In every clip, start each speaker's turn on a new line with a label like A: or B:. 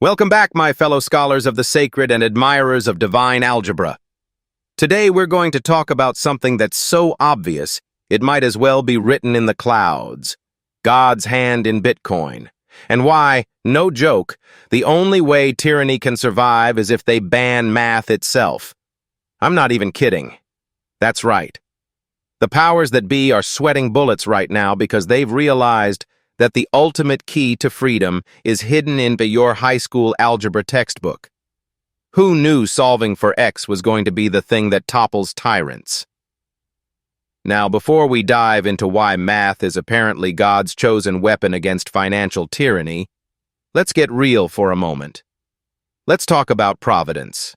A: Welcome back, my fellow scholars of the sacred and admirers of divine algebra. Today we're going to talk about something that's so obvious, it might as well be written in the clouds. God's hand in Bitcoin. And why, no joke, the only way tyranny can survive is if they ban math itself. I'm not even kidding. That's right. The powers that be are sweating bullets right now because they've realized that the ultimate key to freedom is hidden into your high school algebra textbook. Who knew solving for X was going to be the thing that topples tyrants? Now, before we dive into why math is apparently God's chosen weapon against financial tyranny, let's get real for a moment. Let's talk about Providence.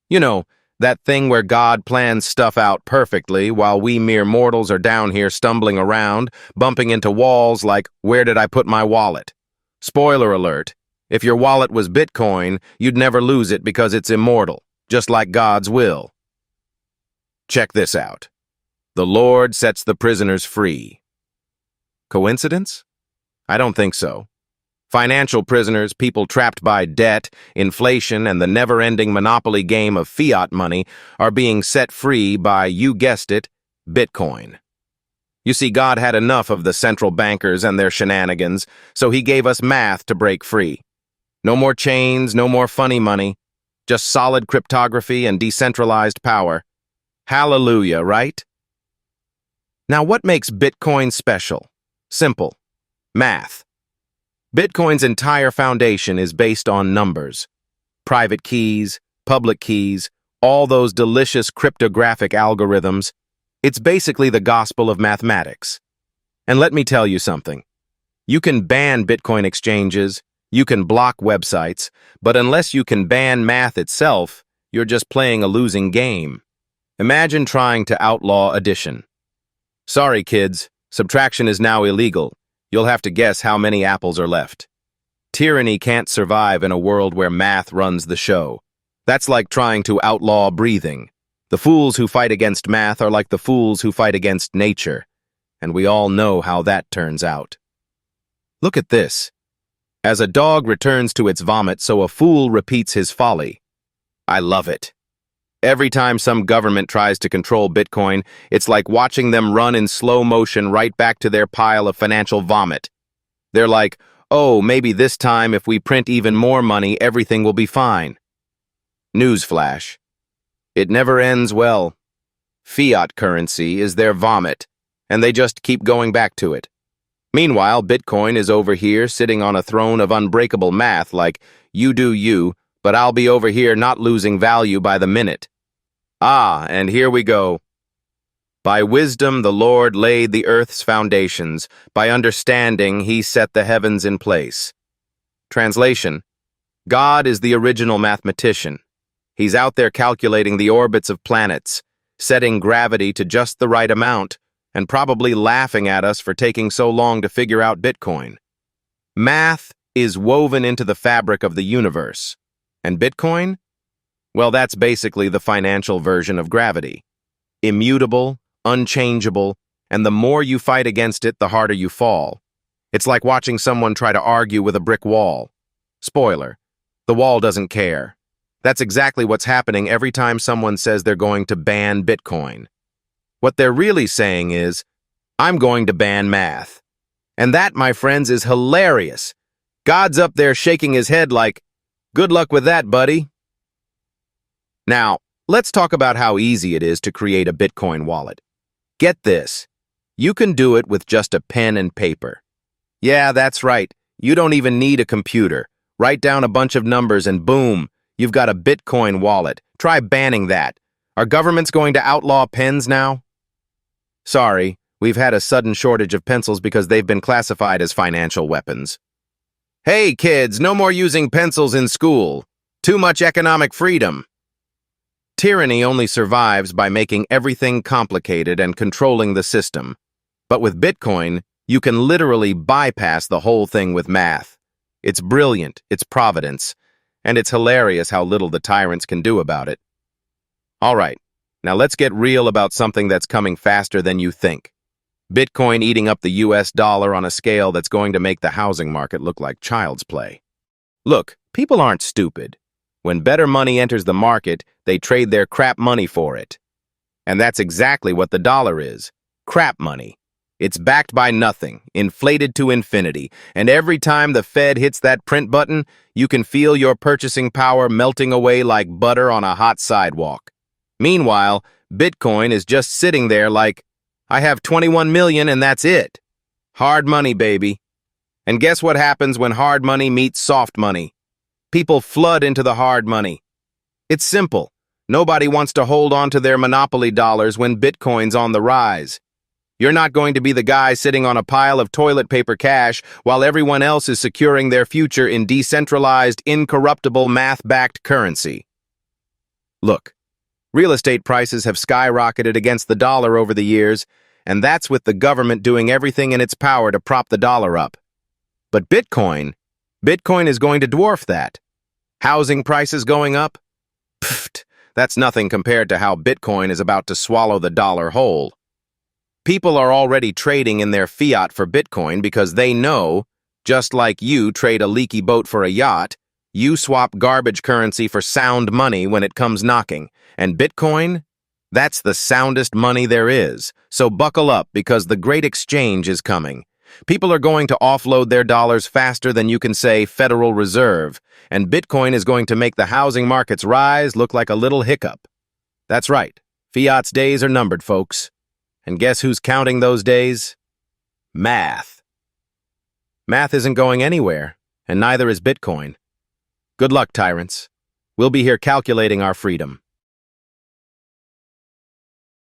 A: You know, that thing where God plans stuff out perfectly while we mere mortals are down here stumbling around, bumping into walls like, where did I put my wallet? Spoiler alert, if your wallet was Bitcoin, you'd never lose it because it's immortal, just like God's will. Check this out. The Lord sets the prisoners free. Coincidence? I don't think so. Financial prisoners, people trapped by debt, inflation, and the never-ending monopoly game of fiat money are being set free by, you guessed it, Bitcoin. You see, God had enough of the central bankers and their shenanigans, so he gave us math to break free. No more chains, no more funny money, just solid cryptography and decentralized power. Hallelujah, right? Now, what makes Bitcoin special? Simple. Math. Bitcoin's entire foundation is based on numbers. Private keys, public keys, all those delicious cryptographic algorithms. It's basically the gospel of mathematics. And let me tell you something. You can ban Bitcoin exchanges, you can block websites, but unless you can ban math itself, you're just playing a losing game. Imagine trying to outlaw addition. Sorry, kids, subtraction is now illegal. You'll have to guess how many apples are left. Tyranny can't survive in a world where math runs the show. That's like trying to outlaw breathing. The fools who fight against math are like the fools who fight against nature. And we all know how that turns out. Look at this. As a dog returns to its vomit, so a fool repeats his folly. I love it. Every time some government tries to control Bitcoin, it's like watching them run in slow motion right back to their pile of financial vomit. They're like, oh, maybe this time if we print even more money, everything will be fine. Newsflash. It never ends well. Fiat currency is their vomit, and they just keep going back to it. Meanwhile, Bitcoin is over here sitting on a throne of unbreakable math like, you do you, but I'll be over here not losing value by the minute. Ah, and here we go. By wisdom the Lord laid the earth's foundations. By understanding he set the heavens in place. Translation. God is the original mathematician. He's out there calculating the orbits of planets, setting gravity to just the right amount, and probably laughing at us for taking so long to figure out Bitcoin. Math is woven into the fabric of the universe. And Bitcoin? Well, that's basically the financial version of gravity. Immutable, unchangeable, and the more you fight against it, the harder you fall. It's like watching someone try to argue with a brick wall. Spoiler, the wall doesn't care. That's exactly what's happening every time someone says they're going to ban Bitcoin. What they're really saying is, I'm going to ban math. And that, my friends, is hilarious. God's up there shaking his head like, good luck with that, buddy. Now, let's talk about how easy it is to create a Bitcoin wallet. Get this. You can do it with just a pen and paper. Yeah, that's right. You don't even need a computer. Write down a bunch of numbers and boom, you've got a Bitcoin wallet. Try banning that. Are governments going to outlaw pens now? Sorry, we've had a sudden shortage of pencils because they've been classified as financial weapons. Hey kids, no more using pencils in school. Too much economic freedom. Tyranny only survives by making everything complicated and controlling the system. But with Bitcoin, you can literally bypass the whole thing with math. It's brilliant, it's Providence, and it's hilarious how little the tyrants can do about it. All right, now let's get real about something that's coming faster than you think. Bitcoin eating up the US dollar on a scale that's going to make the housing market look like child's play. Look, People aren't stupid. When better money enters the market, they trade their crap money for it. And that's exactly what the dollar is. Crap money. It's backed by nothing, inflated to infinity, and every time the Fed hits that print button, you can feel your purchasing power melting away like butter on a hot sidewalk. Meanwhile, Bitcoin is just sitting there like, I have 21 million and that's it. Hard money, baby. And guess what happens when hard money meets soft money? People flood into the hard money. It's simple. Nobody wants to hold on to their monopoly dollars when Bitcoin's on the rise. You're not going to be the guy sitting on a pile of toilet paper cash while everyone else is securing their future in decentralized, incorruptible, math-backed currency. Look, real estate prices have skyrocketed against the dollar over the years, and that's with the government doing everything in its power to prop the dollar up. But Bitcoin is going to dwarf that. Housing prices going up? Pfft, that's nothing compared to how Bitcoin is about to swallow the dollar whole. People are already trading in their fiat for Bitcoin because they know, just like you trade a leaky boat for a yacht, you swap garbage currency for sound money when it comes knocking. And Bitcoin? That's the soundest money there is. So buckle up because the great exchange is coming. People are going to offload their dollars faster than you can say Federal Reserve, and Bitcoin is going to make the housing market's rise look like a little hiccup. That's right. Fiat's days are numbered, folks. And guess who's counting those days? Math. Math isn't going anywhere, and neither is Bitcoin. Good luck, tyrants. We'll be here calculating our freedom.